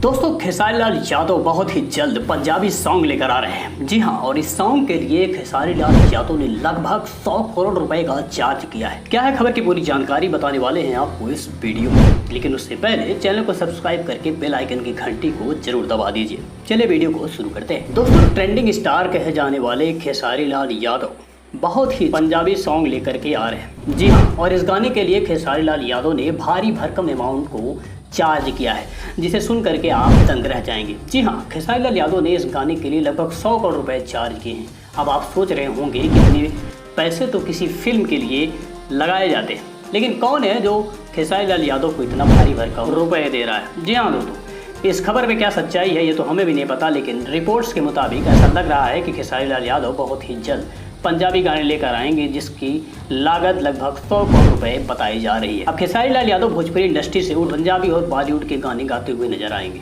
दोस्तों खेसारी लाल यादव बहुत ही जल्द पंजाबी सॉन्ग लेकर आ रहे हैं। जी हाँ, और इस सॉन्ग के लिए खेसारी लाल यादव ने लगभग 100 करोड़ रुपए का चार्ज किया है। क्या है खबर की पूरी जानकारी बताने वाले हैं आपको इस वीडियो में, लेकिन उससे पहले चैनल को सब्सक्राइब करके बेल आइकन की घंटी को जरूर दबा दीजिए। चलिए वीडियो को शुरू करते हैं। दोस्तों ट्रेंडिंग स्टार कहे जाने वाले खेसारी लाल यादव बहुत ही पंजाबी सॉन्ग लेकर के आ रहे हैं। जी हाँ, और इस गाने के लिए खेसारी लाल यादव ने भारी भरकम अमाउंट को चार्ज किया है, जिसे सुन करके आप दंग रह जाएंगे। जी हाँ, खेसारी लाल यादव ने इस गाने के लिए लगभग 100 करोड़ रुपए चार्ज किए हैं। अब आप सोच रहे होंगे कि इतने पैसे तो किसी फिल्म के लिए लगाए जाते हैं, लेकिन कौन है जो खेसारी लाल यादव को इतना भारी भरकम रुपए दे रहा है। जी हाँ दोस्तों, इस खबर में क्या सच्चाई है ये तो हमें भी नहीं पता, लेकिन रिपोर्ट्स के मुताबिक ऐसा लग रहा है कि खेसारी लाल यादव बहुत ही जल्द पंजाबी गाने लेकर आएंगे, जिसकी लागत लगभग 100 करोड़ रुपए बताई जा रही है। अब खेसारी लाल यादव भोजपुरी इंडस्ट्री से पंजाबी और बॉलीवुड के गाने गाते हुए नजर आएंगे।